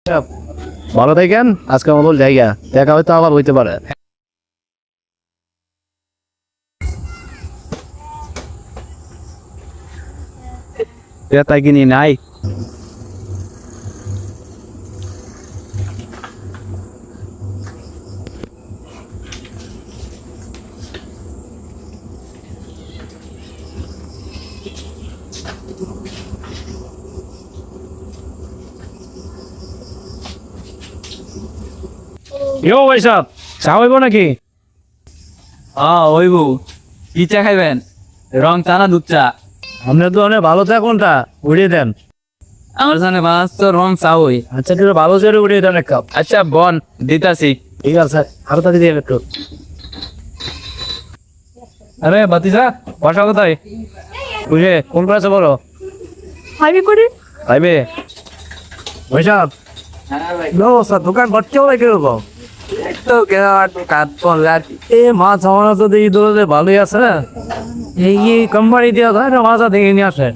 ভালো থাকেন, আজকে আমার জায়গা দেখা হয়তো আবার হইতে পারে। তাই কিনি নাই ইয়ো ভাই সাহেব, চা হইব নাকি? হইব। কি চা খাইবেন? রং চা না দুধ চা? আপনার তো অনেক ভালো চা কোনটা উড়িয়ে দেন। আমার জানে বাস তো রং চা হই। আচ্ছা একটু ভালো চা উড়িয়ে দেন এক কাপ। আচ্ছা বন দিতাছি। ঠিক আছে, আরো তাড়াতাড়ি দিয়ে একটু। আরে বাতিজা বাসা কোথায়? বুঝে কোন ক্লাসে পড়ো? হাইবে করে ভাইবে ভাই সাহেব, নো স্যার দোকান ভর্তি হবে কিরকম? তো কাজ পড়লার এ মাছ আমার তো দেখি দোলে ভালোই আছে না, এই কোম্পানি দিয়ে হয় না মাছ দেখে নিয়ে আসেন।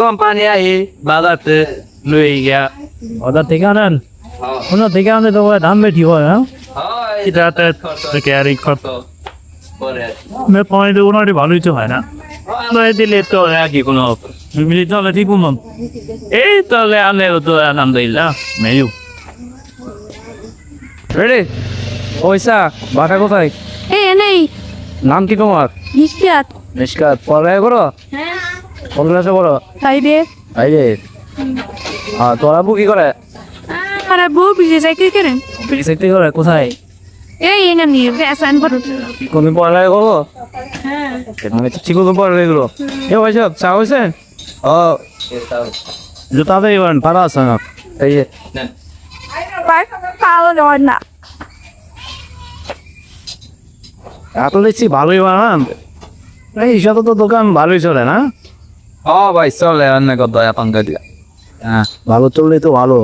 কোম্পানি আই বাজারতে লই গিয়া ওদের থেকে আনেন, ওনার থেকে আনলে তো দাম বেশি হয়। হ্যাঁ ক্যারি করতো পানি দেবো না, ভালোই তো হয় না দিলে তো কি কোনো মিনিট তাহলে ঠিক বললাম। এই তাহলে আনলে তো আলহামদুলিল্লাহ মেয়ু রেডি পয়সা বাসা কোথায়? নেই নাম কি তোমার? নিষ্পিয়াত নিষ্কাত পড়ালেখা করো? কোন ক্লাসে পড়ো? হাইবে এই যে তোর আব্বু কি করে? আমার আব্বু বিজে চাকরি করেন। চাকরি করে কোথায়? এই এনে নিয়ে আসান করো। তুমি পড়ালেখা করবো? হ্যাঁ ঠিক মতো পড়ালেখা করো। এ ভাই সাহেব চা হয়েছে? ও জুতা দেই ভাড়া আছে না? এই যে পাওয়া যাওয়ার না। এত দেখছি ভালোই বানান, এই সাথে তো দোকান ভালোই চলে না? ভাই চলে অন্য কত এখন দিয়া। হ্যাঁ ভালো চললেই তো ভালো।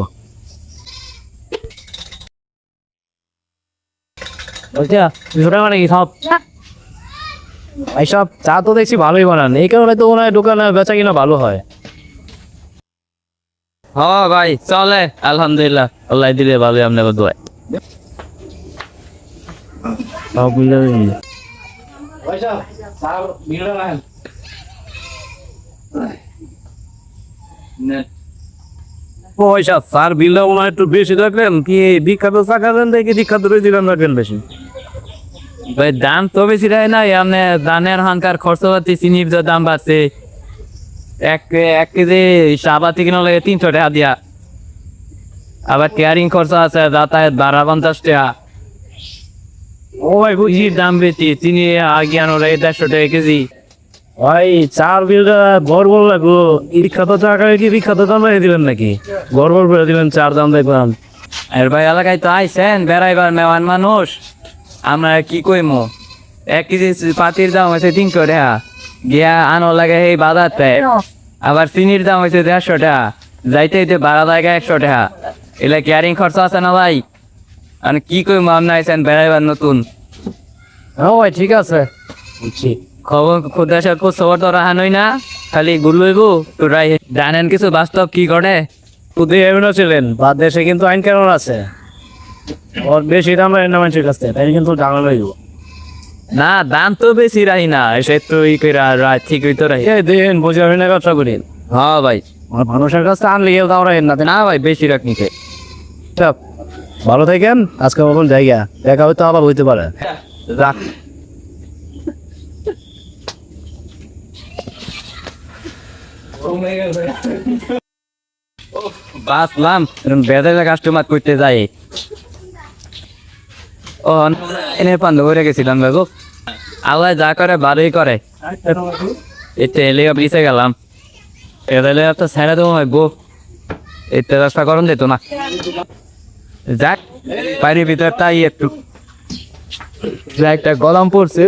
বলছা দুশো টাকা নাকি সব? এইসব চা তো দেখছি ভালোই বানান, এই কারণে তো ওনার দোকানে বেচা কিনা ভালো হয়। ভাই চলে আলহামদুলিল্লাহ, আল্লাহ দিলে ভালোই আপনাকে দোয়াই। পয়সা স্যার বিলটা মনে হয় একটু বেশি রাখলেন, কি বিখ্যাত চা খাবেন দেখি বিখ্যাত রয়ে দিলেন রাখলেন বেশি। ভাই দাম তো বেশি দেয় না, আপনি ধানের হানকার খরচপাতি চিনির যে দাম বাড়ছে, এক কেজি সাবাতি কিনা লাগে 300 টাকা দিয়া, আবার কেয়ারিং খরচ আছে যাতায়াত ভাড়া 50 টাকা। ও ভাই বুঝি চিনির দাম বেশি, চিনি আজ্ঞানো লাগে 150 টাকা কেজি। ভাই চার বিলটা গড়বড় লাগলো, বিখ্যাত চা খাই কি বিখ্যাত দাম রেখে দিলেন নাকি? গড়বড় করে দিলেন চার দাম দেখলাম। আর ভাই এলাকায় তো আইসেন বেড়াইবার মেওয়ান মানুষ, আমরা কি কইমো? 1 কেজি পাতির দাম হয়েছে 300 টাকা, গিয়া আনো লাগে এই বাজারতে। আবার চিনির দাম হয়েছে 150 টাকা, যাইতে যাইতে ভাড়া লাগে 100 টাকা। এলা ক্যারিং খরচ আছে না ভাই? আর কি কইমো, আপনি আইসেন বেড়াইবার নতুন। হ্যাঁ ভাই ঠিক আছে বুঝছি। খবর খুদাসার খবর তো রাহানই না, খালি গুলবইবু তোরাই জানেন কিছু বাস্তব কি করে। তুই এমনও ছিলেন বাদ দেশে কিন্তু আইন কানুন আছে, ওর বেশি দাম রাখেন না মানুষের কাছে, তাই কিন্তু জানা লাগবে। না দাম তো বেশি রাহি না, সে তো ই কইরা ঠিকই তো রাহি। এই দেন বুঝে আমি না ব্যবসা করি, হ্যাঁ ভাই। আমার মানুষের কাছে আনলে দাম রাখেন না। না ভাই বেশি রাখনিতে। চাপ ভালো থাকেন, আজকে মতন জায়গা দেখা হয়তো আবার হইতে পারে। রাখ। বাসলাম বেদালে কাস্টমার করতে যাই, ও এনে পান্দ করে গেছিলাম বাবু। আল্লাহ যা করে ভালোই করে, এতে এলে পিছে গেলাম, এলে তো ছেড়ে দেবো বউ, এতে রাস্তা করুন যেত না। যাক বাড়ির ভিতরে তাই একটু একটা গরম পড়ছে।